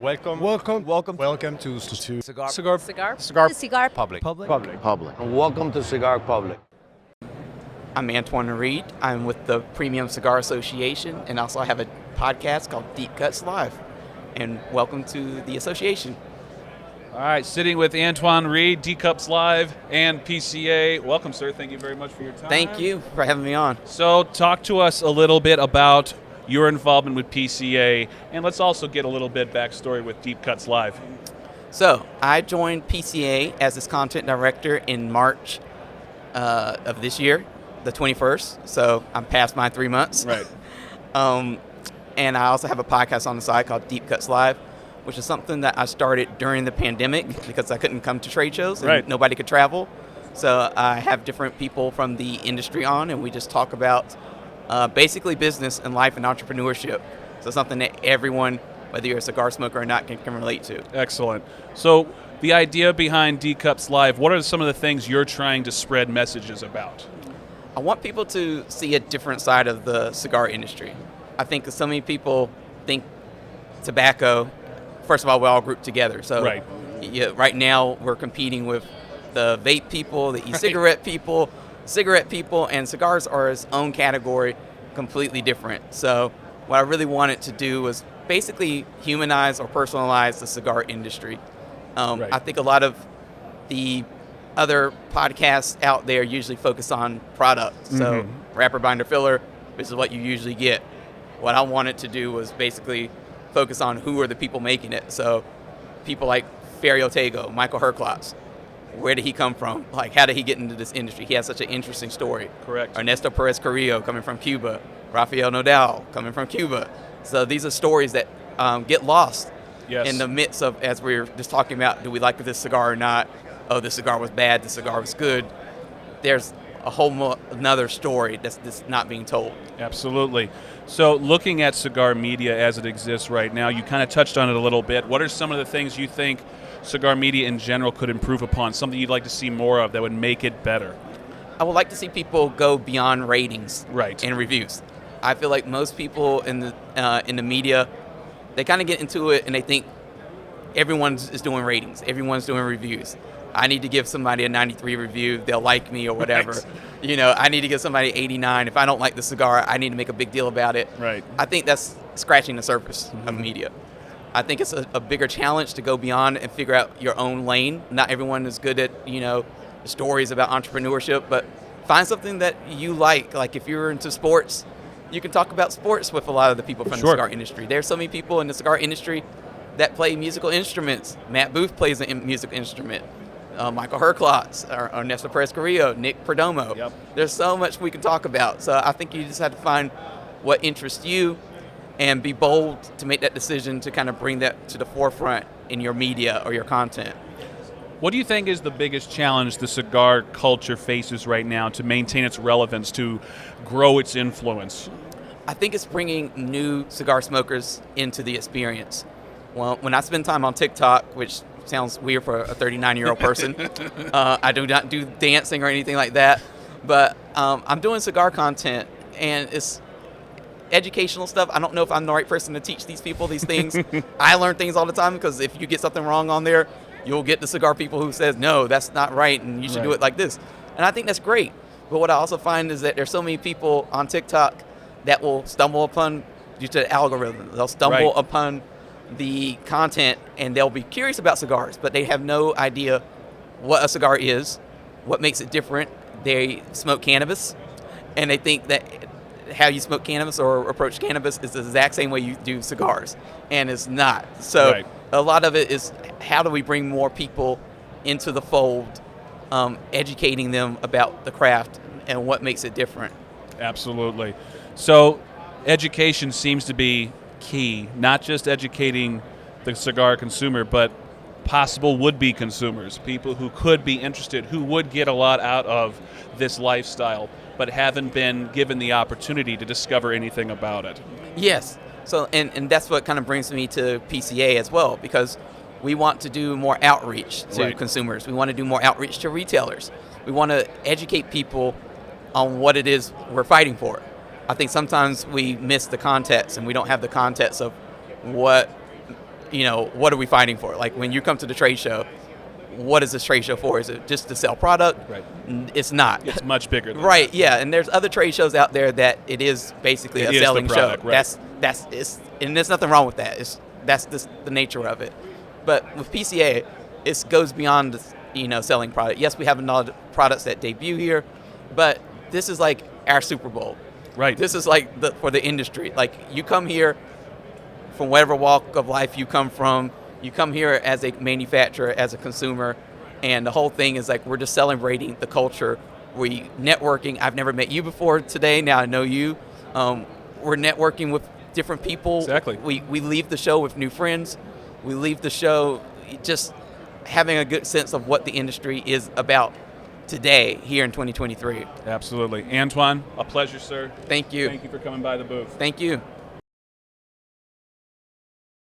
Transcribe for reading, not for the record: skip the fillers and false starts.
Welcome to Cigar. Cigar Public. And welcome to Cigar Public. I'm Antoine Reid. I'm with the Premium Cigar Association, and also I have a podcast called Deep Cuts Live. And welcome to the association. All right, sitting with Antoine Reid, D Cups Live, and PCA. Welcome, sir. Thank you very much for your time. Thank you for having me on. So, talk to us a little bit about your involvement with PCA, and let's also get a little bit backstory with Deep Cuts Live. So, I joined PCA as its content director in March of this year, the 21st. So, I'm past my 3 months. Right. And I also have a podcast on the side called Deep Cuts Live, which is something that I started during the pandemic because I couldn't come to trade shows and nobody could travel. So I have different people from the industry on, and we just talk about basically business and life and entrepreneurship. So something that everyone, whether you're a cigar smoker or not, can relate to. Excellent. So the idea behind D Cups Live, what are some of the things you're trying to spread messages about? I want people to see a different side of the cigar industry. I think so many people think tobacco, first of all, we all group together. So right now we're competing with the vape people, the e-cigarette people, cigarette people, and cigars are its own category, completely different. So what I really wanted to do was basically humanize or personalize the cigar industry. I think a lot of the other podcasts out there usually focus on products. So wrapper, binder, filler, this is what you usually get. What I wanted to do was basically focus on who are the people making it. So people like Ferry Otego, Michael Herklotz. Where did he come from? Like, how did he get into this industry? He has such an interesting story. Correct. Ernesto Perez Carrillo coming from Cuba. Rafael Nodal coming from Cuba. So these are stories that get lost in the midst of, as we're just talking about, do we like this cigar or not? Oh, this cigar was bad, this cigar was good. There's a whole another story that's not being told. Absolutely. So looking at cigar media as it exists right now, you kind of touched on it a little bit. What are some of the things you think cigar media in general could improve upon, something you'd like to see more of that would make it better? I would like to see people go beyond ratings and reviews. I feel like most people in the media, they kind of get into it and they think everyone is doing ratings, everyone's doing reviews. I need to give somebody a 93 review, they'll like me or whatever. Right. You know, I need to give somebody 89. If I don't like the cigar, I need to make a big deal about it. Right. I think that's scratching the surface of media. I think it's a bigger challenge to go beyond and figure out your own lane. Not everyone is good at, stories about entrepreneurship, but find something that you like. Like if you're into sports, you can talk about sports with a lot of the people from the cigar industry. There's so many people in the cigar industry that play musical instruments. Matt Booth plays a musical instrument. Michael Herklotz, Ernesto Perez Carrillo, Nick Perdomo. Yep. There's so much we can talk about. So I think you just have to find what interests you and be bold to make that decision to kind of bring that to the forefront in your media or your content. What do you think is the biggest challenge the cigar culture faces right now to maintain its relevance, to grow its influence? I think it's bringing new cigar smokers into the experience. Well, when I spend time on TikTok, which sounds weird for a 39-year-old person, I do not do dancing or anything like that, but I'm doing cigar content, and it's educational stuff. I don't know if I'm the right person to teach these people these things. I learn things all the time because if you get something wrong on there, you'll get the cigar people who says, no, that's not right, and you should do it like this. And I think that's great. But what I also find is that there's so many people on TikTok that will stumble upon, due to the algorithm, they'll stumble upon the content and they'll be curious about cigars, but they have no idea what a cigar is, what makes it different. They smoke cannabis, and they think that how you smoke cannabis or approach cannabis is the exact same way you do cigars, and it's not. So a lot of it is how do we bring more people into the fold, educating them about the craft and what makes it different. Absolutely. So education seems to be key, not just educating the cigar consumer, but possible would-be consumers, people who could be interested, who would get a lot out of this lifestyle, but haven't been given the opportunity to discover anything about it. Yes. So, and that's what kind of brings me to PCA as well, because we want to do more outreach to consumers. We want to do more outreach to retailers. We want to educate people on what it is we're fighting for. I think sometimes we miss the context, and we don't have the context of what what are we fighting for? Like when you come to the trade show, what is this trade show for? Is it just to sell product? Right. It's not. It's much bigger than right, that. yeah. And there's other trade shows out there that it is basically It a is the selling product, show. right. And there's nothing wrong with that. That's just the nature of it. But with PCA, it goes beyond selling product. Yes, we have a lot of products that debut here, but this is like our Super Bowl. Right. This is like for the industry. Like you come here from whatever walk of life you come from. You come here as a manufacturer, as a consumer, and the whole thing is like we're just celebrating the culture. We networking. I've never met you before today. Now I know you. We're networking with different people. Exactly. We leave the show with new friends. We leave the show just having a good sense of what the industry is about today here in 2023. Absolutely. Antoine, a pleasure, sir. Thank you. Thank you for coming by the booth. Thank you.